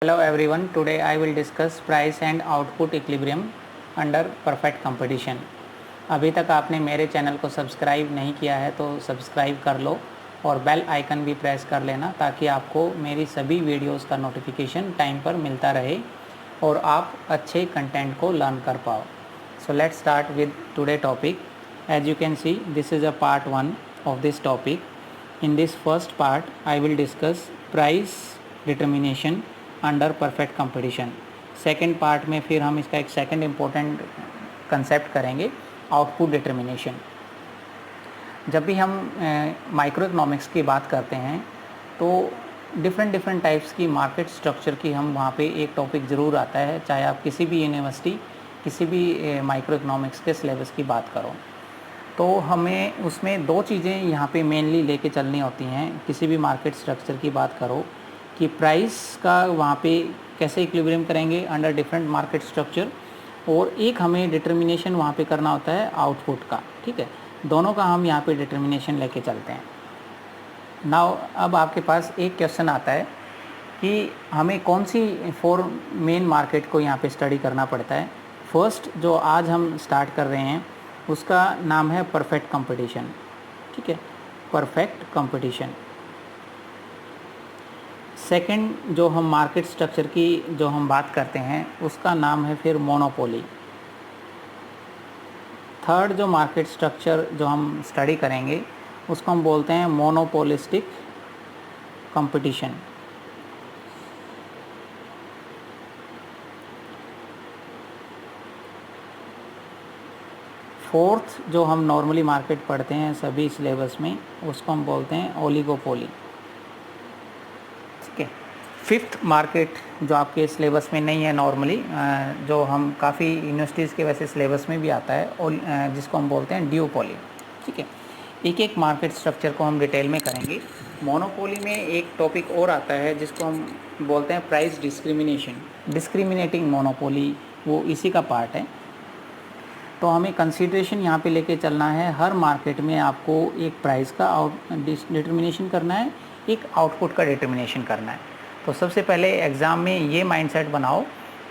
Hello everyone, today I will discuss price and output equilibrium under perfect competition. अभी तक आपने मेरे channel को सब्सक्राइब नहीं किया है तो सब्सक्राइब कर लो और बेल आइकन भी प्रेस कर लेना ताकि आपको मेरी सभी वीडियोस का नोटिफिकेशन टाइम पर मिलता रहे और आप अच्छे कंटेंट को लर्न कर पाओ. So let's start with today topic. As you can see, this is a part 1 of this topic. In this first part, I will discuss price determination under perfect competition. Second part में फिर हम इसका एक second important concept करेंगे, output determination. जब भी हम micro economics की बात करते हैं तो डिफरेंट टाइप्स की मार्केट स्ट्रक्चर की हम वहाँ पे एक टॉपिक ज़रूर आता है, चाहे आप किसी भी यूनिवर्सिटी किसी भी माइक्रो इकोनॉमिक्स के सिलेबस की बात करो. तो हमें उसमें दो चीज़ें यहाँ पे मेनली लेके चलनी होती हैं. किसी भी मार्केट स्ट्रक्चर की बात करो कि प्राइस का वहाँ पे कैसे इक्विलिब्रियम करेंगे अंडर डिफरेंट मार्केट स्ट्रक्चर, और एक हमें डिटर्मिनेशन वहाँ पे करना होता है आउटपुट का. ठीक है, दोनों का हम यहाँ पे डिटर्मिनेशन लेके चलते हैं. नाउ अब आपके पास एक क्वेश्चन आता है कि हमें कौन सी 4 मेन मार्केट को यहाँ पे स्टडी करना पड़ता है. फर्स्ट जो आज हम स्टार्ट कर रहे हैं उसका नाम है परफेक्ट कंपटीशन. ठीक है, परफेक्ट कंपटीशन. सेकंड जो हम मार्केट स्ट्रक्चर की जो हम बात करते हैं उसका नाम है फिर मोनोपोली. थर्ड जो मार्केट स्ट्रक्चर जो हम स्टडी करेंगे उसको हम बोलते हैं मोनोपोलिस्टिक कंपटीशन. फोर्थ जो हम नॉर्मली मार्केट पढ़ते हैं सभी सिलेबस में उसको हम बोलते हैं ओलिगोपोली. फिफ्थ मार्केट जो आपके सिलेबस में नहीं है नॉर्मली, जो हम काफ़ी यूनिवर्सिटीज़ के वैसे सिलेबस में भी आता है, और जिसको हम बोलते हैं ड्यूपोली. ठीक है, एक एक मार्केट स्ट्रक्चर को हम डिटेल में करेंगे. मोनोपोली में एक टॉपिक और आता है जिसको हम बोलते हैं प्राइस डिस्क्रिमिनेशन, डिस्क्रिमिनेटिंग मोनोपोली, वो इसी का पार्ट है. तो हमें कंसीडरेशन यहाँ पे लेके चलना है, हर मार्केट में आपको एक प्राइस का डिटर्मिनेशन करना है, एक आउटपुट का डिटर्मिनेशन करना है. तो सबसे पहले एग्ज़ाम में ये माइंडसेट बनाओ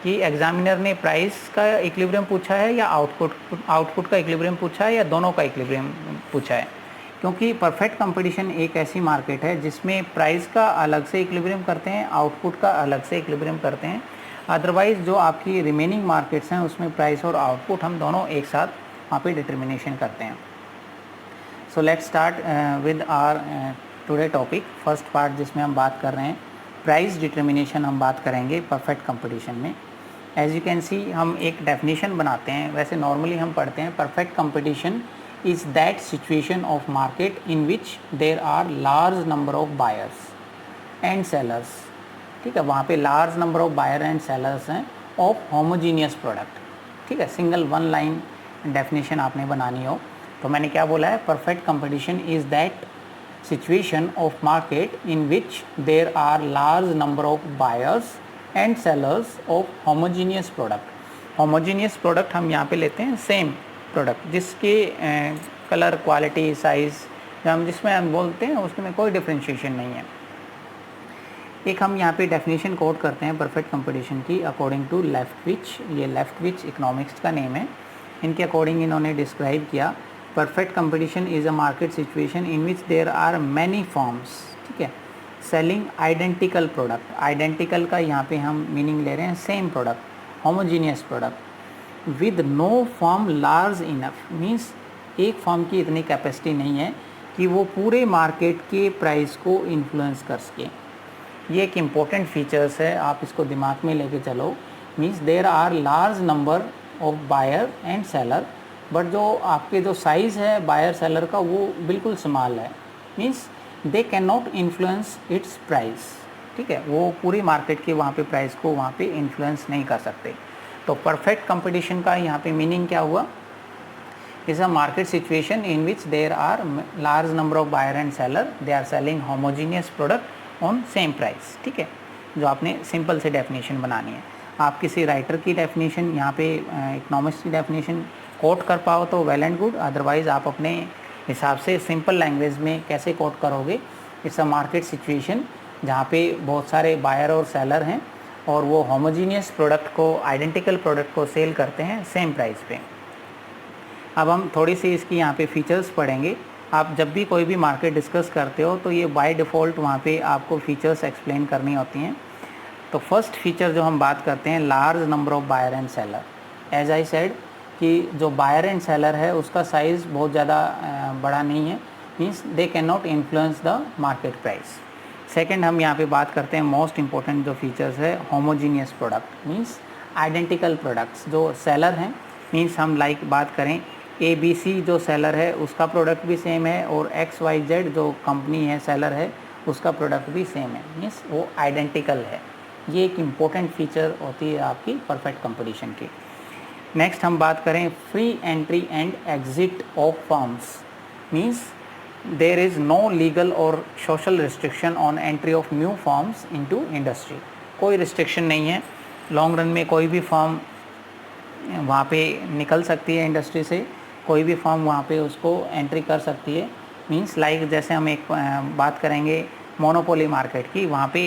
कि एग्जामिनर ने प्राइस का इक्विलिब्रियम पूछा है या आउटपुट का इक्विलिब्रियम पूछा है या दोनों का इक्विलिब्रियम पूछा है. क्योंकि परफेक्ट कंपटीशन एक ऐसी मार्केट है जिसमें प्राइस का अलग से इक्विलिब्रियम करते हैं, आउटपुट का अलग से इक्विलिब्रियम करते हैं. अदरवाइज़ जो आपकी रिमेनिंग मार्केट्स हैं उसमें प्राइस और आउटपुट हम दोनों एक साथ वहाँ पे डिटर्मिनेशन करते हैं. So let's start with our today topic. First part जिसमें हम बात कर रहे हैं प्राइस डिटर्मिनेशन, हम बात करेंगे परफेक्ट कंपटीशन में. एज यू कैन सी हम एक डेफिनेशन बनाते हैं. वैसे नॉर्मली हम पढ़ते हैं perfect competition is that situation of market in which there are large number of buyers and sellers. ठीक है, वहाँ पे large number of buyer and sellers हैं ऑफ होमोजीनियस प्रोडक्ट. ठीक है, सिंगल वन लाइन डेफिनेशन आपने बनानी हो. तो मैंने क्या बोला है, perfect competition is that situation of market in which there are large number of buyers and sellers of homogeneous product. homogeneous product हम यहाँ पे लेते हैं सेम प्रोडक्ट जिसके कलर, क्वालिटी, साइज़ जिसमें हम बोलते हैं उसमें कोई डिफ्रेंशिएशन नहीं है. एक हम यहाँ पे डेफिनेशन कोट करते हैं परफेक्ट कंपटीशन की अकॉर्डिंग टू लेफ्टविच. ये लेफ्टविच इकोनॉमिक्स का नेम है. इनके अकॉर्डिंग इन्होंने डिस्क्राइब किया perfect competition is a market situation in which there are many firms. ठीक है, सेलिंग आइडेंटिकल प्रोडक्ट. आइडेंटिकल का यहाँ पे हम मीनिंग ले रहे हैं same product, homogeneous product, with no firm large enough. Means एक फॉर्म की इतनी कैपेसिटी नहीं है कि वो पूरे मार्केट के प्राइस को इन्फ्लुएंस कर सके. ये एक इम्पोर्टेंट फीचर्स है, आप इसको दिमाग में लेके चलो. Means there are large number of buyer and seller, but जो आपके जो साइज़ है बायर सेलर का वो बिल्कुल स्मॉल है. Means they can not influence it's price. ठीक है, वो पूरी मार्केट के वहाँ पे प्राइस को वहाँ पे इन्फ्लुएंस नहीं कर सकते. तो परफेक्ट कंपटीशन का यहाँ पे मीनिंग क्या हुआ, is a market situation in which there are large number of buyer and seller, they are selling homogeneous product on same price. ठीक है, जो आपने सिंपल से डेफिनेशन बनानी है. आप किसी राइटर की डेफिनेशन यहाँ पे इकोनॉमिक्स की डेफिनेशन कोट कर पाओ तो वेल एंड गुड, अदरवाइज़ आप अपने हिसाब से सिंपल लैंग्वेज में कैसे कोट करोगे. इट्स अ मार्केट सिचुएशन जहाँ पे बहुत सारे बायर और सेलर हैं और वो होमोजीनियस प्रोडक्ट को, आइडेंटिकल प्रोडक्ट को सेल करते हैं सेम प्राइस पे। अब हम थोड़ी सी इसकी यहाँ पे फीचर्स पढ़ेंगे। आप जब भी कोई भी मार्केट डिस्कस करते हो तो ये बाय डिफ़ॉल्ट वहाँ पे आपको फीचर्स एक्सप्लेन करनी होती हैं। तो फर्स्ट फीचर जो हम बात करते हैं, large number of buyer and seller. As I said कि जो बायर एंड सेलर है उसका साइज़ बहुत ज़्यादा बड़ा नहीं है, means they can not influence the market price. Second हम यहाँ पे बात करते हैं मोस्ट इंपॉर्टेंट जो फीचर्स है, homogeneous product, means identical products. जो सेलर हैं, मीन्स हम लाइक बात करें ABC जो सेलर है उसका प्रोडक्ट भी सेम है, और XYZ जो कंपनी है सेलर है उसका प्रोडक्ट भी सेम है, मीन्स वो आइडेंटिकल है। ये एक इम्पोर्टेंट फीचर होती है आपकी परफेक्ट कंपटीशन की। नेक्स्ट हम बात करें free entry and exit of firms, means there is no legal और social restriction on entry of new firms into industry. कोई रिस्ट्रिक्शन नहीं है, लॉन्ग रन में कोई भी फर्म वहाँ पे निकल सकती है इंडस्ट्री से, कोई भी फर्म वहाँ पे उसको एंट्री कर सकती है। मींस लाइक जैसे हम एक बात करेंगे मोनोपोली मार्केट की, वहाँ पे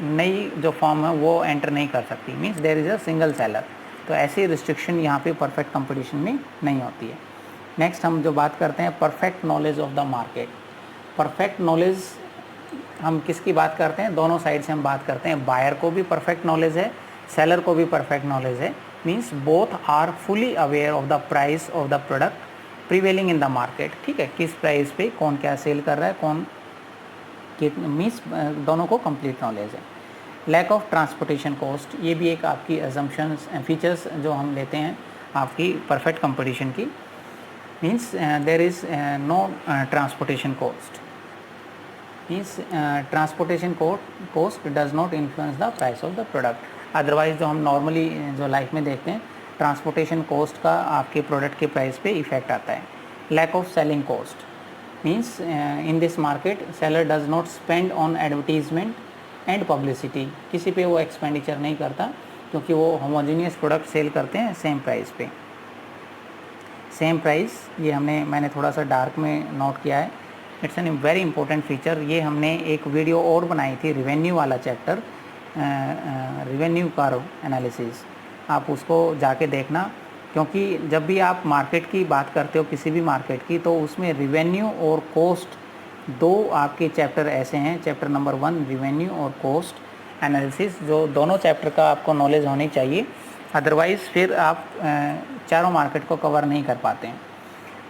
नई जो फर्म है वो एंटर नहीं कर सकती, means there is a single seller. तो ऐसी रिस्ट्रिक्शन यहाँ पे परफेक्ट कंपटीशन में नहीं होती है। नेक्स्ट हम जो बात करते हैं perfect knowledge of the market. Perfect knowledge हम किसकी बात करते हैं, दोनों साइड से हम बात करते हैं। बायर को भी परफेक्ट नॉलेज है, सेलर को भी परफेक्ट नॉलेज है, means both are fully aware of the price of the product prevailing in the market. ठीक है, किस प्राइस पे कौन क्या सेल कर रहा है, कौन मीन्स दोनों को कंप्लीट नॉलेज है। लैक ऑफ ट्रांसपोर्टेशन कॉस्ट, ये भी एक आपकी अजम्पशंस फीचर्स जो हम लेते हैं आपकी परफेक्ट कंपटीशन की। Means there is no transportation cost, means transportation cost does not influence the price of the product. Otherwise जो हम नॉर्मली जो लाइफ में देखते हैं, ट्रांसपोर्टेशन कॉस्ट का आपके प्रोडक्ट के प्राइस पे इफेक्ट आता है। Lack of selling cost, means in this market seller does not spend on advertisement and publicity. किसी पे वो एक्सपेंडिचर नहीं करता क्योंकि वो होमोजीनियस प्रोडक्ट सेल करते हैं सेम प्राइस पे। सेम प्राइस, ये मैंने थोड़ा सा डार्क में नोट किया है, it's an very important feature. ये हमने एक वीडियो और बनाई थी रिवेन्यू वाला चैप्टर, रिवेन्यू कर्व एनालिसिस, आप उसको जाके देखना, क्योंकि जब भी आप मार्केट की बात करते हो किसी भी मार्केट की, तो उसमें रिवेन्यू और कॉस्ट दो आपके चैप्टर ऐसे हैं, चैप्टर नंबर 1 रिवेन्यू और कॉस्ट एनालिसिस, जो दोनों चैप्टर का आपको नॉलेज होनी चाहिए, अदरवाइज़ फिर आप चारों मार्केट को कवर नहीं कर पाते हैं।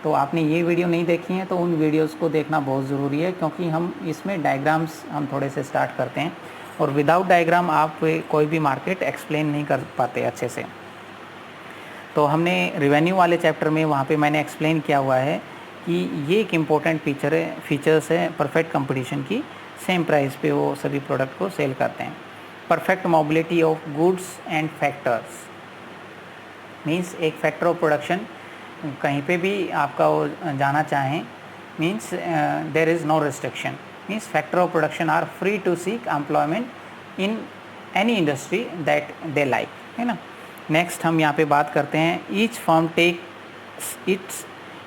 तो आपने ये वीडियो नहीं देखी है तो उन वीडियोस को देखना बहुत ज़रूरी है, क्योंकि हम इसमें डायग्राम्स हम थोड़े से स्टार्ट करते हैं, और विदाउट डायग्राम आप कोई भी मार्केट एक्सप्लेन नहीं कर पाते अच्छे से। तो हमने रिवेन्यू वाले चैप्टर में वहाँ पे मैंने एक्सप्लेन किया हुआ है कि ये एक इम्पोर्टेंट फीचर्स है परफेक्ट कंपटीशन की, सेम प्राइस पे वो सभी प्रोडक्ट को सेल करते हैं। Perfect mobility of goods and factors, means एक फैक्टर ऑफ प्रोडक्शन कहीं पे भी आपका वो जाना चाहें, means there is no restriction, means factor of production are free to seek employment in any industry that they like, है ना। नेक्स्ट हम यहाँ पे बात करते हैं each firm takes it's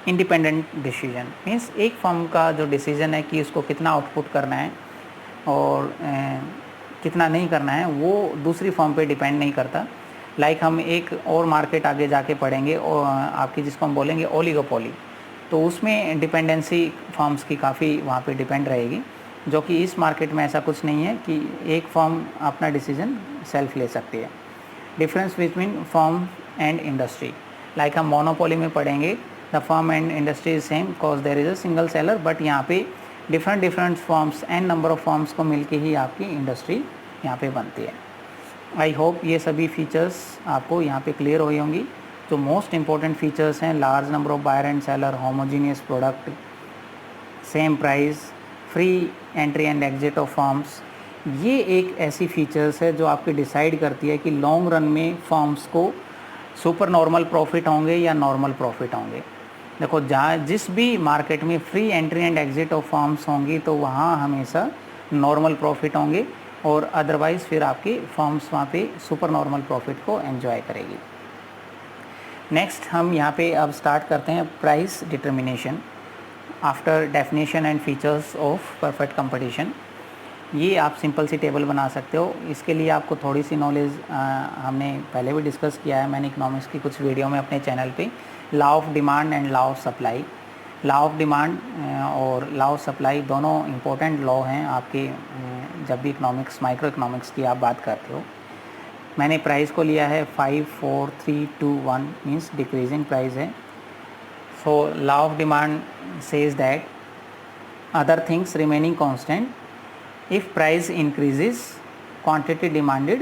independent decision, means एक फर्म का जो डिसीजन है कि उसको कितना आउटपुट करना है और कितना नहीं करना है, वो दूसरी फर्म पे डिपेंड नहीं करता। लाइक हम एक और मार्केट आगे जाके पढ़ेंगे और आपकी जिसको हम बोलेंगे ओलिगोपोली, तो उसमें डिपेंडेंसी फर्म्स की काफ़ी वहाँ पे डिपेंड रहेगी, जो कि इस मार्केट में ऐसा कुछ नहीं है कि एक फर्म अपना डिसीजन सेल्फ ले सकती है। Difference between firm and industry, like हम मोनोपोली में पढ़ेंगे the firm and industry is same cause there is a single seller, but यहाँ पे different firms and number of firms को मिलके ही आपकी इंडस्ट्री यहाँ पे बनती है। आई होप ये सभी फीचर्स आपको यहाँ पे क्लियर हुई होंगी। जो मोस्ट इंपॉर्टेंट फीचर्स हैं, large number of buyer and seller, homogeneous product, same price, free entry and exit of firms, ये एक ऐसी फीचर्स है जो आपके डिसाइड करती है कि लॉन्ग रन में फर्म्स को सुपर नॉर्मल प्रॉफिट होंगे या नॉर्मल प्रॉफिट होंगे। देखो, जहाँ जिस भी मार्केट में free entry and exit of firms होंगी तो वहाँ हमेशा नॉर्मल प्रॉफिट होंगे, और अदरवाइज़ फिर आपकी फर्म्स वहाँ पे सुपर नॉर्मल प्रॉफिट को एंजॉय करेगी। नेक्स्ट हम यहाँ पे अब स्टार्ट करते हैं price determination after definition and features of perfect competition. ये आप सिंपल सी टेबल बना सकते हो। इसके लिए आपको थोड़ी सी नॉलेज हमने पहले भी डिस्कस किया है, मैंने इकोनॉमिक्स की कुछ वीडियो में अपने चैनल पे। Law of demand and law of supply, law of demand और लॉ ऑफ सप्लाई दोनों इम्पोर्टेंट लॉ हैं आपके जब भी इकोनॉमिक्स माइक्रो इकोनॉमिक्स की आप बात करते हो। मैंने प्राइस को लिया है 5 4 3 2 1 मीन्स डिक्रीजिंग प्राइस है। So law of demand says that other things remaining constant, if price increases quantity demanded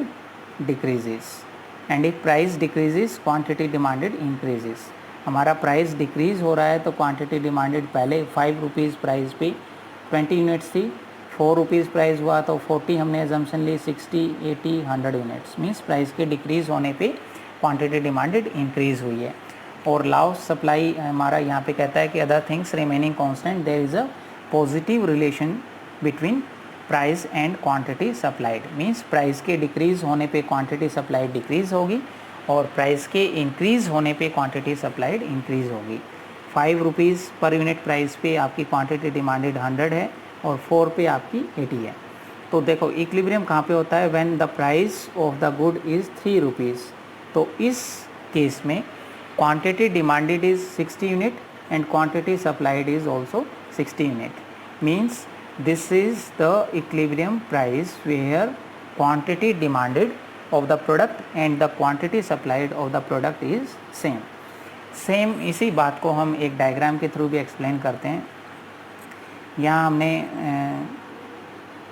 decreases and if price decreases quantity demanded increases। हमारा प्राइस डिक्रीज़ हो रहा है तो क्वांटिटी डिमांडेड पहले 5 रुपीज़ प्राइस पे 20 units थी, 4 rupees price हुआ तो 40 हमने एजम्पशन ली, 60 80 100 यूनिट्स मीन्स प्राइस के डिक्रीज़ होने पे क्वांटिटी डिमांडेड इंक्रीज़ हुई है। और लॉ ऑफ सप्लाई हमारा यहाँ पे कहता है कि other things remaining constant there is a positive relation between price and quantity supplied means price के डिक्रीज़ होने पे क्वांटिटी सप्लाइड डिक्रीज़ होगी और प्राइस के इंक्रीज़ होने पे क्वांटिटी सप्लाइड इंक्रीज़ होगी। 5 रुपीज़ पर यूनिट प्राइस पे आपकी क्वांटिटी डिमांडेड 100 है और 4 पे आपकी 80 है। तो देखो इक्विलिब्रियम कहाँ पे होता है, when the price of the good is 3 rupees. तो इस केस में quantity demanded is 60 unit and quantity supplied is also 60 unit, means this is the equilibrium price where quantity demanded of the product and the quantity supplied of the product is same। इसी बात को हम एक diagram के through भी explain करते हैं। यहाँ हमने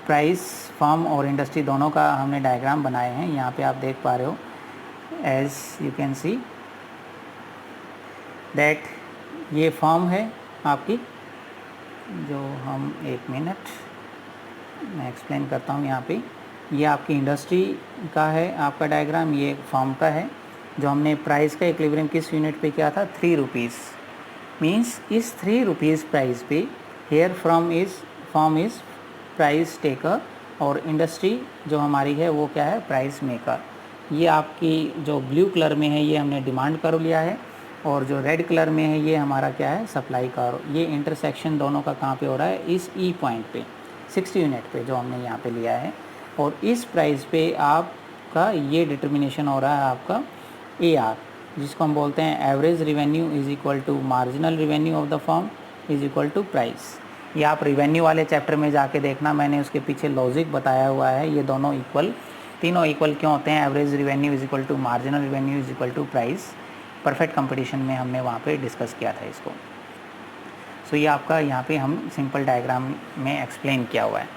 प्राइस फर्म और इंडस्ट्री दोनों का हमने डायग्राम बनाए हैं, यहाँ पे आप देख पा रहे हो। As you can see that ये फॉर्म है आपकी, जो हम एक मिनट मैं एक्सप्लेन करता हूँ। यहाँ पे ये आपकी इंडस्ट्री का है आपका डायग्राम, ये फॉर्म का है। जो हमने प्राइस का इक्विलिब्रियम किस यूनिट पे किया था, 3 रुपीज़ मीन्स इस 3 रुपीज़ प्राइस पे here form is price taker और इंडस्ट्री जो हमारी है वो क्या है, प्राइस मेकर। ये आपकी जो ब्लू कलर में है ये हमने डिमांड कर्व लिया है और जो रेड कलर में है ये हमारा क्या है, सप्लाई कर्व। ये इंटरसेक्शन दोनों का कहाँ पे हो रहा है, इस ई पॉइंट पे 60 यूनिट पे जो हमने यहाँ पे लिया है। और इस प्राइस पे आपका ये डिटर्मिनेशन हो रहा है आपका AR, जिसको हम बोलते हैं average revenue is equal to marginal revenue of the firm is equal to price. ये आप रिवेन्यू वाले चैप्टर में जाके देखना, मैंने उसके पीछे लॉजिक बताया हुआ है। ये दोनों इक्वल, तीनों इक्वल क्यों होते हैं, average revenue is equal to marginal revenue is equal to price. Perfect competition में हमने वहाँ पे डिस्कस किया था इसको। सो ये आपका यहाँ पे हम सिंपल डायग्राम में एक्सप्लेन किया हुआ है।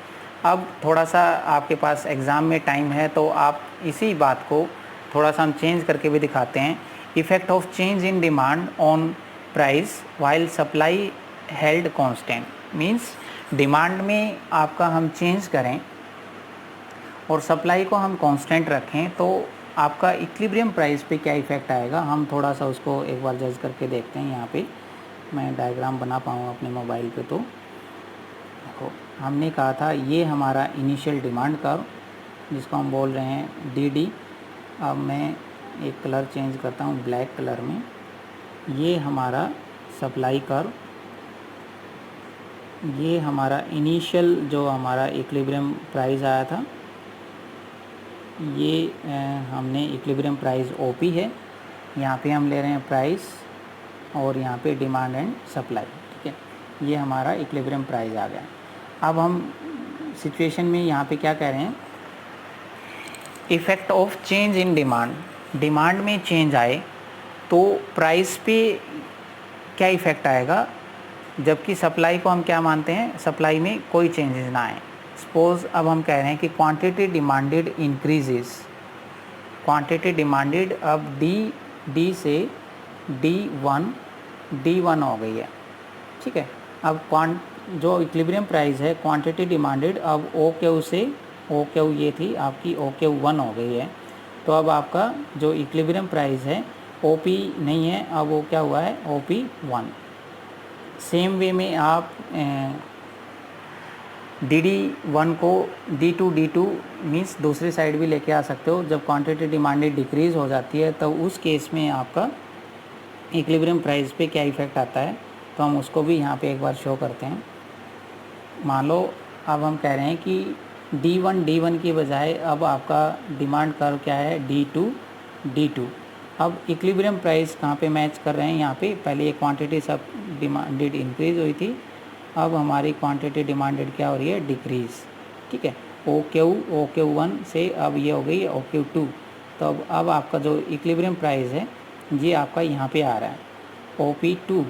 अब थोड़ा सा आपके पास एग्ज़ाम में टाइम है तो आप इसी बात को थोड़ा सा हम चेंज करके भी दिखाते हैं। Effect of change in demand on price while supply held constant, means demand में आपका हम चेंज करें और सप्लाई को हम कांस्टेंट रखें तो आपका इक्विलिब्रियम प्राइस पे क्या इफ़ेक्ट आएगा, हम थोड़ा सा उसको एक बार जज करके देखते हैं। यहाँ पे मैं डायग्राम बना पाऊँ अपने मोबाइल पे। तो देखो हमने कहा था ये हमारा इनिशियल डिमांड कर्व जिसको हम बोल रहे हैं DD। अब मैं एक कलर चेंज करता हूँ ब्लैक कलर में। ये हमारा सप्लाई कर्व, ये हमारा इनिशियल जो हमारा इक्विलिब्रियम प्राइस आया था, ये हमने इक्विलिब्रियम प्राइस OP है। यहाँ पे हम ले रहे हैं प्राइस और यहाँ पे डिमांड एंड सप्लाई, ठीक है। ये हमारा इक्विलिब्रियम प्राइस आ गया। अब हम सिचुएशन में यहाँ पे क्या कह रहे हैं, effect of change in demand, demand में चेंज आए तो प्राइस पे क्या इफ़ेक्ट आएगा, जबकि सप्लाई को हम क्या मानते हैं, सप्लाई में कोई चेंजेस ना आए। सपोज अब हम कह रहे हैं कि quantity demanded increases, quantity demanded अब D से D1 हो गई है, ठीक है। अब जो इक्विलिब्रियम प्राइस है क्वांटिटी डिमांडेड अब OQ से OQ ये थी आपकी OQ1 हो गई है। तो अब आपका जो इक्विलिब्रियम प्राइस है OP नहीं है, अब वो क्या हुआ है, OP1। सेम वे में आप DD1 को D2 मीन्स दूसरी साइड भी लेके आ सकते हो। जब क्वांटिटी डिमांडेड डिक्रीज़ हो जाती है तो उस केस में आपका इक्विलिब्रियम प्राइस पे क्या इफ़ेक्ट आता है, तो हम उसको भी यहाँ पे एक बार शो करते हैं। मान लो अब हम कह रहे हैं कि D1 की बजाय अब आपका डिमांड कर्व क्या है, D2। अब इक्विलिब्रियम प्राइस कहाँ पे मैच कर रहे हैं, यहाँ पे पहले ये क्वांटिटी सब डिमांडेड इंक्रीज हुई थी, अब हमारी क्वांटिटी डिमांडेड क्या हो रही है, डिक्रीज़। ठीक है, OQ1 से अब ये हो गई OQ2। तो अब आपका जो इक्विलिब्रियम प्राइस है ये आपका यहाँ पे आ रहा है OP2,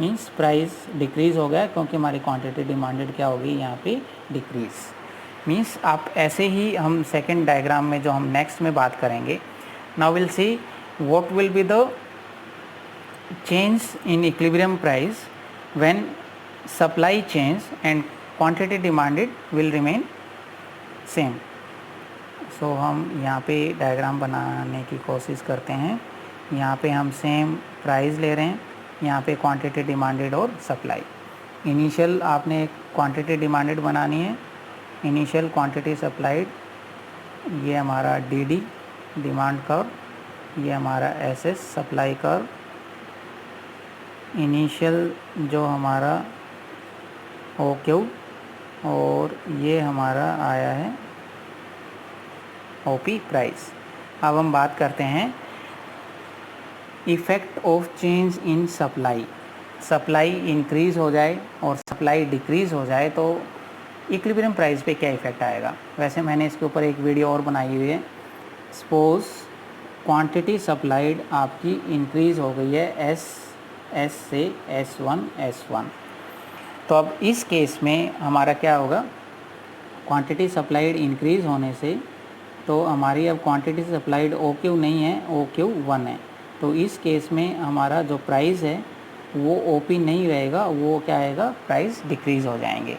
मीन्स प्राइस डिक्रीज़ हो गया क्योंकि हमारी क्वांटिटी डिमांडेड क्या हो गई यहाँ पे, डिक्रीज़। मीन्स आप ऐसे ही हम सेकेंड डायग्राम में जो हम नेक्स्ट में बात करेंगे, now will see what will be the change in equilibrium price when supply change and quantity demanded will remain same. So हम यहाँ पे डायग्राम बनाने की कोशिश करते हैं। यहाँ पे हम सेम प्राइस ले रहे हैं, यहाँ पे क्वांटिटी डिमांडेड और सप्लाई। इनिशियल आपने क्वांटिटी डिमांडेड बनानी है, इनिशियल क्वांटिटी सप्लाइड, ये हमारा DD डिमांड कर्व, ये हमारा SS सप्लाई कर्व, इनिशियल जो हमारा OQ, और ये हमारा आया है OP प्राइस। अब हम बात करते हैं effect of change in supply. Supply increase हो जाए और सप्लाई डिक्रीज़ हो जाए तो इक्विलिब्रियम प्राइस पे क्या इफ़ेक्ट आएगा। वैसे मैंने इसके ऊपर एक वीडियो और बनाई हुई है। सपोज़ क्वांटिटी सप्लाइड आपकी इंक्रीज़ हो गई है S से S1। तो अब इस केस में हमारा क्या होगा, क्वांटिटी सप्लाइड इंक्रीज़ होने से तो हमारी अब क्वांटिटी सप्लाइड OQ नहीं है, OQ1 है। तो इस केस में हमारा जो प्राइस है वो OP नहीं रहेगा, वो क्या आएगा, प्राइस डिक्रीज़ हो जाएंगे।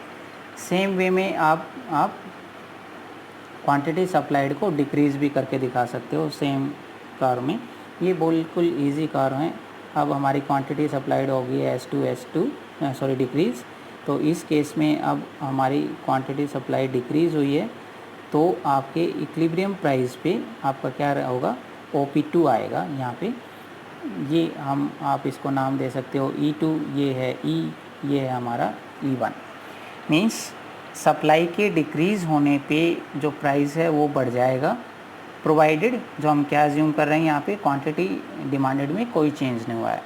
सेम वे में आप क्वांटिटी सप्लाइड को डिक्रीज़ भी करके दिखा सकते हो सेम कार में। ये बिल्कुल इजी कार है। अब हमारी क्वांटिटी सप्लाइड होगी S2 डिक्रीज़। तो इस केस में अब हमारी क्वांटिटी सप्लाई डिक्रीज़ हुई है तो आपके इक्विलिब्रियम प्राइस पे आपका क्या होगा, OP2 आएगा। यहाँ पे ये आप इसको नाम दे सकते हो E2, ये है E, ये है हमारा E1। मीन्स सप्लाई के डिक्रीज़ होने पे जो प्राइस है वो बढ़ जाएगा, प्रोवाइडेड जो हम क्या अज्यूम कर रहे हैं यहाँ पे, क्वांटिटी डिमांडेड में कोई चेंज नहीं हुआ है।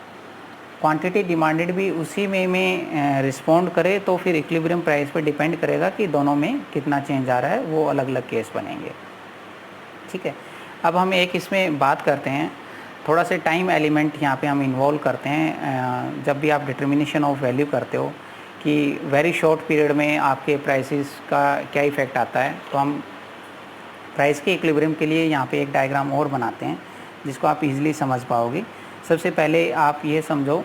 क्वांटिटी डिमांडेड भी उसी में रिस्पॉन्ड करे तो फिर इक्विलिब्रियम प्राइस पे डिपेंड करेगा कि दोनों में कितना चेंज आ रहा है, वो अलग अलग केस बनेंगे। ठीक है, अब हम एक इसमें बात करते हैं, थोड़ा सा टाइम एलिमेंट यहाँ पे हम इन्वॉल्व करते हैं। जब भी आप डिटर्मिनेशन ऑफ वैल्यू करते हो कि वेरी शॉर्ट पीरियड में आपके प्राइसेस का क्या इफ़ेक्ट आता है, तो हम प्राइस के इक्विलिब्रियम के लिए यहाँ पे एक डायग्राम और बनाते हैं जिसको आप इजीली समझ पाओगे। सबसे पहले आप ये समझो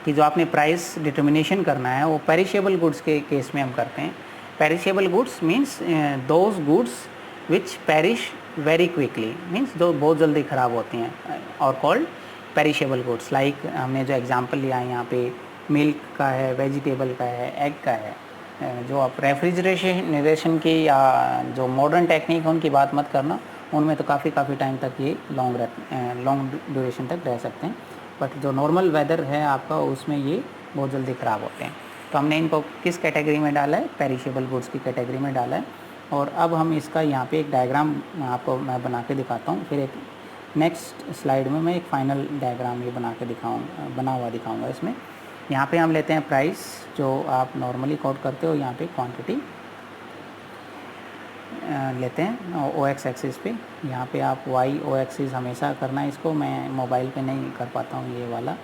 कि जो आपने प्राइस डिटर्मिनेशन करना है वो पेरिशेबल गुड्स के केस में हम करते हैं। Perishable goods means those goods which perish very quickly, means जो बहुत जल्दी ख़राब होती हैं, और कॉल्ड पेरिशेबल गुड्स। लाइक हमने जो एग्जांपल लिया है यहाँ पे मिल्क का है, वेजिटेबल का है, एग का है। जो आप रेफ्रिजरेशन की या जो मॉडर्न टेक्निक है उनकी बात मत करना, उनमें तो काफ़ी टाइम तक ये लॉन्ग ड्यूरेशन तक रह सकते हैं, बट जो नॉर्मल वेदर है आपका उसमें ये बहुत जल्दी ख़राब होते हैं। तो हमने इनको किस कैटेगरी में डाला है, पेरिशेबल गुड्स की कैटेगरी में डाला है। और अब हम इसका यहाँ पे एक डायग्राम आपको मैं बना के दिखाता हूँ, फिर एक नेक्स्ट स्लाइड में मैं एक फाइनल डायग्राम ये बना हुआ दिखाऊँगा। इसमें यहाँ पे हम लेते हैं प्राइस जो आप नॉर्मली कोड करते हो, यहाँ पे क्वांटिटी लेते हैं OX एक्सिस पे। यहाँ पे आप YO एक्सिस हमेशा करना है, इसको मैं मोबाइल पे नहीं कर पाता हूँ ये वाला।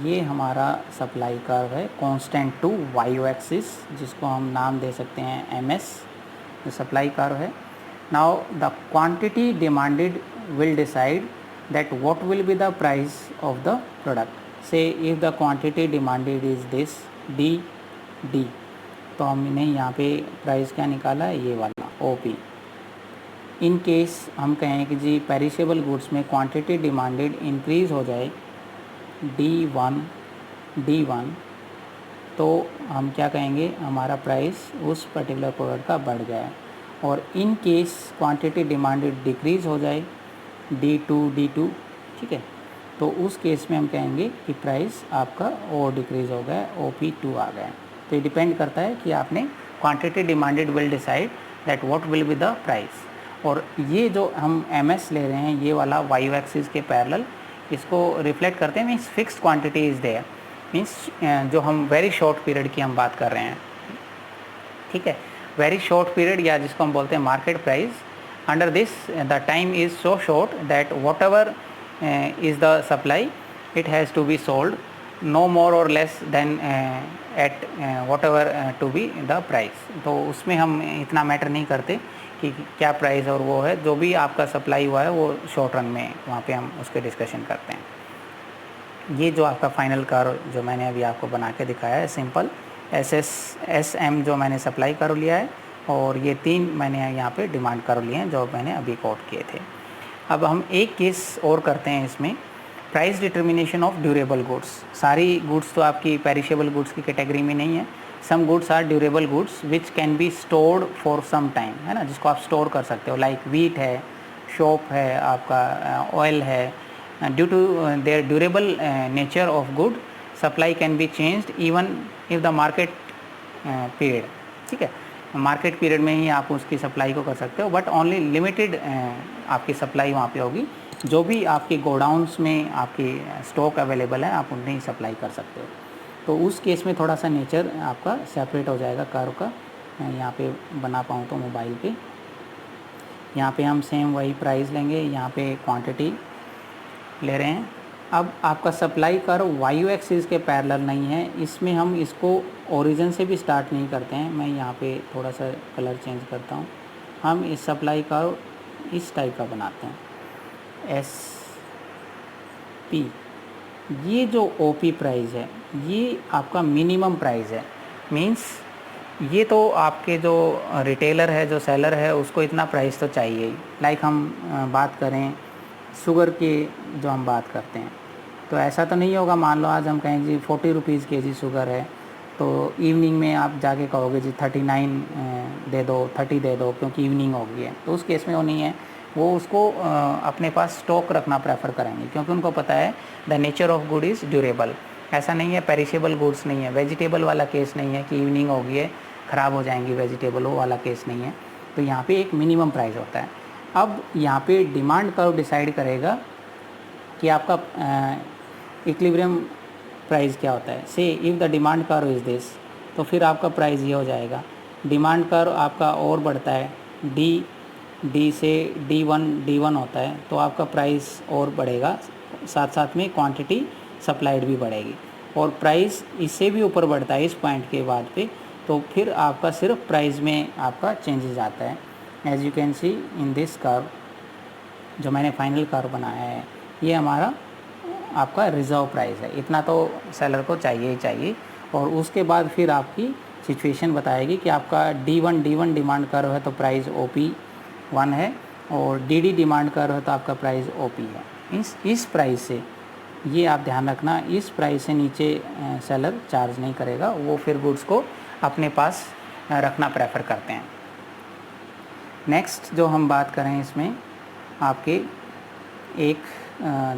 ये हमारा सप्लाई कर्व है कांस्टेंट टू YO एक्सिस, जिसको हम नाम दे सकते हैं MS, जो सप्लाई कर्व है। Now the quantity demanded will decide that what will be the price of the product. Say if the quantity demanded is this D, तो हमने यहाँ पे प्राइस क्या निकाला है, ये वाला OP। इन केस हम कहें कि जी पेरिशेबल गुड्स में क्वांटिटी डिमांडेड इंक्रीज़ हो जाए D1, तो हम क्या कहेंगे, हमारा प्राइस उस पर्टिकुलर प्रोडक्ट का बढ़ गया है। और in case quantity demanded decrease हो जाए D2, ठीक है, तो उस केस में हम कहेंगे कि प्राइस आपका और डिक्रीज़ हो गया है, OP2 आ गया है। तो ये डिपेंड करता है कि आपने quantity demanded will decide that what will be the price. और ये जो हम MS ले रहे हैं, ये वाला वाई एक्सिस के पैरेलल इसको रिफ्लेक्ट करते हैं, means fixed quantity is there, means जो हम वेरी शॉर्ट पीरियड की हम बात कर रहे हैं, ठीक है, वेरी शॉर्ट पीरियड या जिसको हम बोलते हैं market price. Under this the time is so short that whatever is the supply it has to be sold, no more और less than at whatever to be the price. तो उसमें हम इतना matter नहीं करते कि क्या price और वो है, जो भी आपका सप्लाई हुआ है वो शॉर्ट रन में वहाँ पे हम उसके डिस्कशन करते हैं। ये जो आपका फाइनल कर्व जो मैंने अभी आपको बना के दिखाया है सिंपल SM जो मैंने सप्लाई कर्व लिया है, और ये 3 मैंने यहाँ पे डिमांड कर्व लिए हैं जो मैंने अभी कोट किए थे। अब हम एक केस और करते हैं इसमें, price determination of durable goods. सारी गुड्स तो आपकी पेरिशेबल गुड्स की कैटेगरी में नहीं है, some goods are durable goods which can be stored for some time, है ना, जिसको आप स्टोर कर सकते हो, लाइक वीट है, शॉप है, आपका ऑयल है। Due to their durable nature of good supply can be changed even if the market period, ठीक है, मार्केट पीरियड में ही आप उसकी सप्लाई को कर सकते हो, बट ओनली लिमिटेड आपकी सप्लाई वहाँ पे होगी। जो भी आपके गोडाउन्स में आपकी स्टॉक अवेलेबल है आप उनमें ही सप्लाई कर सकते हो। तो उस केस में थोड़ा सा नेचर आपका सेपरेट हो जाएगा कर्व का। मैं यहाँ पे बना पाऊँ तो मोबाइल पे, यहाँ पे हम सेम वही प्राइस लेंगे, यहाँ पे क्वांटिटी ले रहे हैं। अब आपका सप्लाई कर्व वाई एक्सिस के पैरेलल नहीं है, इसमें हम इसको ओरिजिन से भी स्टार्ट नहीं करते हैं। मैं यहाँ पे थोड़ा सा कलर चेंज करता हूँ, हम इस सप्लाई कर्व इस टाइप का बनाते हैं, SP। ये जो OP प्राइस है ये आपका मिनिमम प्राइस है, मींस ये तो आपके जो रिटेलर है, जो सेलर है, उसको इतना प्राइस तो चाहिए ही। लाइक हम बात करें शुगर की, जो हम बात करते हैं, तो ऐसा तो नहीं होगा, मान लो आज हम कहें जी 40 रुपीज़ kg शुगर है, तो इवनिंग में आप जाके कहोगे जी 39 दे दो, 30 दे दो, क्योंकि इवनिंग हो गई है। तो उस केस में वो नहीं है, वो उसको अपने पास स्टॉक रखना प्रेफर करेंगे, क्योंकि उनको पता है the nature of good is durable. ऐसा नहीं है, पेरिशेबल गुड्स नहीं है, वेजिटेबल वाला केस नहीं है कि इवनिंग हो गई है ख़राब हो जाएंगी वेजिटेबल, वो वाला केस नहीं है। तो यहाँ पे एक मिनिमम प्राइस होता है। अब यहाँ पे डिमांड कर्व डिसाइड करेगा कि आपका इक्विलिब्रियम प्राइस क्या होता है। से if the demand curve is this, तो फिर आपका प्राइस ये हो जाएगा। डिमांड कर्व आपका और बढ़ता है, D से D1 होता है, तो आपका प्राइस और बढ़ेगा, साथ साथ में क्वांटिटी सप्लाइड भी बढ़ेगी, और प्राइस इससे भी ऊपर बढ़ता है इस पॉइंट के बाद पे, तो फिर आपका सिर्फ प्राइस में आपका चेंजेस आता है। As you can see in this curve, जो मैंने फाइनल कर्व बनाया है, ये हमारा आपका रिज़र्व प्राइस है, इतना तो सेलर को चाहिए ही चाहिए। और उसके बाद फिर आपकी सिचुएशन बताएगी कि आपका D1 डिमांड कर्व है तो प्राइस OP1 है, और DD डिमांड कर्व है तो आपका प्राइस OP है। इस प्राइस से, ये आप ध्यान रखना, इस प्राइस से नीचे सेलर चार्ज नहीं करेगा, वो फिर गुड्स को अपने पास रखना प्रेफर करते हैं। नेक्स्ट जो हम बात करें इसमें आपके एक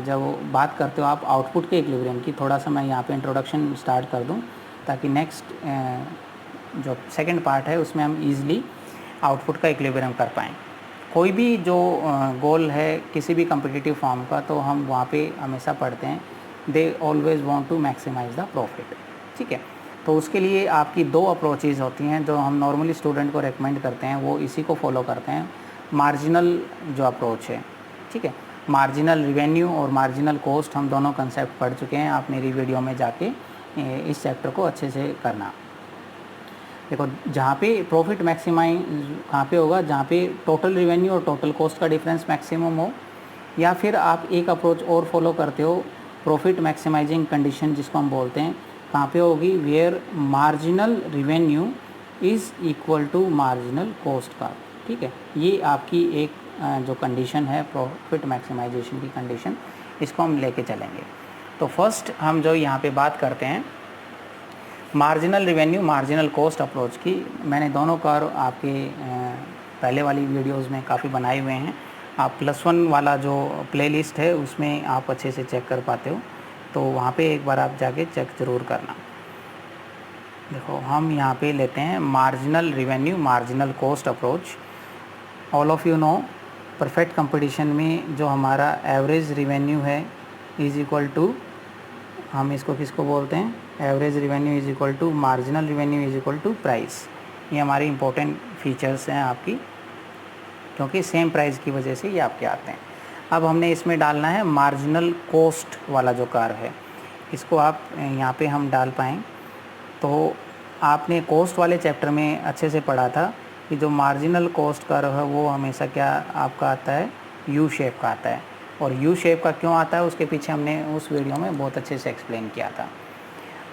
जब बात करते हो आप आउटपुट के इक्विलिब्रियम की, थोड़ा सा मैं यहाँ पे इंट्रोडक्शन स्टार्ट कर दूँ ताकि नेक्स्ट जो सेकंड पार्ट है उसमें हम इजीली आउटपुट का इक्विलिब्रियम कर पाएँ। कोई भी जो गोल है किसी भी कम्पिटिटिव फॉर्म का, तो हम वहाँ पे हमेशा पढ़ते हैं they always want to maximise the profit, ठीक है। तो उसके लिए आपकी 2 अप्रोचेज़ होती हैं जो हम नॉर्मली स्टूडेंट को रेकमेंड करते हैं, वो इसी को फॉलो करते हैं। मार्जिनल जो अप्रोच है, ठीक है, मार्जिनल रिवेन्यू और मार्जिनल कॉस्ट, हम दोनों कंसेप्ट पढ़ चुके हैं, आप मेरी वीडियो में जाके इस चैप्टर को अच्छे से करना। देखो, जहाँ पे प्रॉफिट मैक्सिमाइज कहाँ पे होगा, जहाँ पे टोटल रिवेन्यू और टोटल कॉस्ट का डिफरेंस मैक्सिमम हो, या फिर आप एक अप्रोच और फॉलो करते हो, प्रॉफिट मैक्सिमाइजिंग कंडीशन जिसको हम बोलते हैं, कहाँ पे होगी, where marginal revenue is equal to marginal cost का, ठीक है। ये आपकी एक जो कंडीशन है प्रॉफिट मैक्सिमाइजेशन की कंडीशन, इसको हम लेके चलेंगे। तो फर्स्ट हम जो यहाँ पे बात करते हैं marginal revenue marginal cost approach की, मैंने दोनों कर्व आपके पहले वाली वीडियोस में काफ़ी बनाए हुए हैं। आप +1 वाला जो प्लेलिस्ट है उसमें आप अच्छे से चेक कर पाते हो, तो वहाँ पे एक बार आप जाके चेक ज़रूर करना। देखो हम यहाँ पे लेते हैं marginal revenue marginal cost approach. All of you know perfect competition में जो हमारा एवरेज रिवेन्यू है इज़ इक्वल टू, हम इसको किसको बोलते हैं, average revenue is equal to marginal revenue is equal to price. ये हमारी इंपॉर्टेंट फीचर्स हैं आपकी, क्योंकि सेम प्राइस की वजह से ये आपके आते हैं। अब हमने इसमें डालना है मार्जिनल कॉस्ट वाला जो कर्व है, इसको आप यहाँ पे हम डाल पाएँ। तो आपने कॉस्ट वाले चैप्टर में अच्छे से पढ़ा था कि जो मार्जिनल कॉस्ट कर्व है वो हमेशा क्या आपका आता है, यू शेप का आता है। और यू शेप का क्यों आता है उसके पीछे हमने उस वीडियो में बहुत अच्छे से एक्सप्लेन किया था।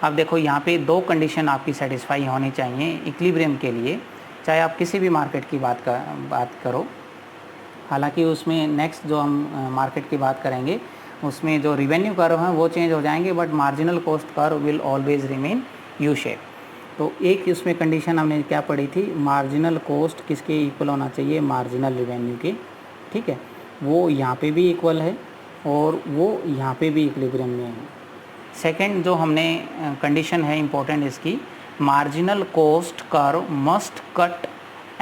अब देखो यहाँ पे दो कंडीशन आपकी सेटिस्फाई होनी चाहिए इक्विलिब्रियम के लिए, चाहे आप किसी भी मार्केट की बात करो। हालांकि उसमें नेक्स्ट जो हम मार्केट की बात करेंगे उसमें जो रिवेन्यू कर्व हैं वो चेंज हो जाएंगे, but marginal cost curve will always remain U shape. तो एक उसमें कंडीशन हमने क्या पढ़ी थी, मार्जिनल कॉस्ट किसके इक्वल होना चाहिए, मार्जिनल रिवेन्यू के। ठीक है, वो यहाँ पे भी इक्वल है और वो यहाँ पे भी इक्विलिब्रियम में है। सेकंड जो हमने कंडीशन है इम्पोर्टेंट इसकी, marginal cost curve must cut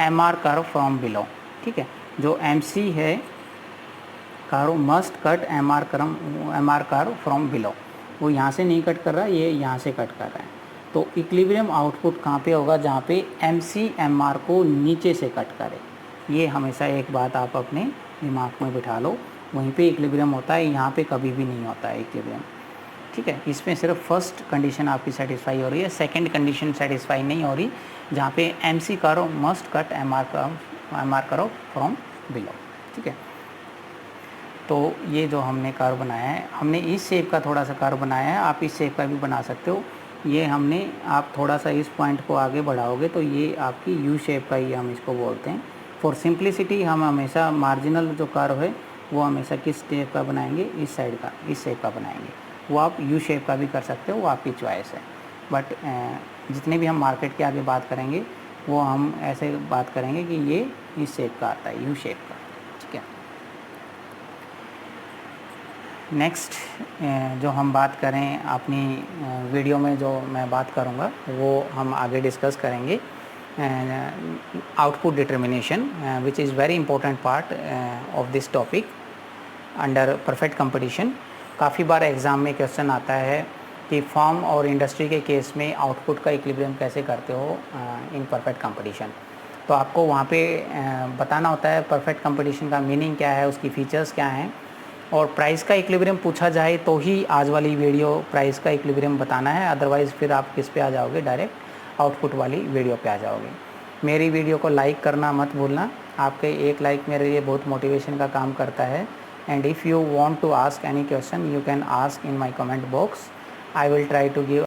M R curve from below. ठीक है, जो एम सी है curve must cut M R curve from below, वो यहाँ से नहीं कट कर रहा, ये यहाँ से कट कर रहा है। तो इक्विलिब्रियम आउटपुट कहाँ पे होगा, जहाँ पे एम सी एम आर को नीचे से कट करे। ये हमेशा एक बात आप अपने दिमाग में बिठा लो, वहीं पे इक्विलिब्रियम होता है, यहाँ पे कभी भी नहीं होता है इक्विलिब्रियम। ठीक है, इसमें सिर्फ फर्स्ट कंडीशन आपकी सेटिस्फाई हो रही है, सेकंड कंडीशन सेटिस्फाई नहीं हो रही, जहाँ पे M C curve must cut M R curve from below. ठीक है, तो ये जो हमने कर्व बनाया है, हमने इस शेप का थोड़ा सा कर्व बनाया है, आप इस शेप का भी बना सकते हो। ये हमने, आप थोड़ा सा इस पॉइंट को आगे बढ़ाओगे तो ये आपकी यू शेप का ही हम इसको बोलते हैं। फॉर सिंप्लिसिटी हम हमेशा मार्जिनल जो कर्व है वो हमेशा किस शेप का बनाएंगे, इस साइड का, इस शेप का बनाएंगे। वो आप यू शेप का भी कर सकते हो, वो आपकी चॉइस है। बट जितने भी हम मार्केट के आगे बात करेंगे वो हम ऐसे बात करेंगे कि ये इस शेप का आता है, यू शेप का। ठीक है, नेक्स्ट जो हम बात करें अपनी वीडियो में, जो मैं बात करूँगा वो हम आगे डिस्कस करेंगे output determination, which is very important part of this topic under perfect competition. काफ़ी बार एग्ज़ाम में क्वेश्चन आता है कि फॉर्म और इंडस्ट्री के केस में आउटपुट का इक्विलिब्रियम कैसे करते हो इन परफेक्ट कंपटीशन। तो आपको वहाँ पे बताना होता है परफेक्ट कंपटीशन का मीनिंग क्या है, उसकी फ़ीचर्स क्या हैं, और प्राइस का इक्विलिब्रियम पूछा जाए तो ही आज वाली वीडियो प्राइस का इक्विलिब्रियम बताना है, अदरवाइज़ फिर आप किस पे आ जाओगे, डायरेक्ट आउटपुट वाली वीडियो पे आ जाओगे। मेरी वीडियो को लाइक करना मत भूलना, आपके एक लाइक मेरे लिए बहुत मोटिवेशन का काम करता है। And if you want to ask any question you can ask in my comment box, I will try to give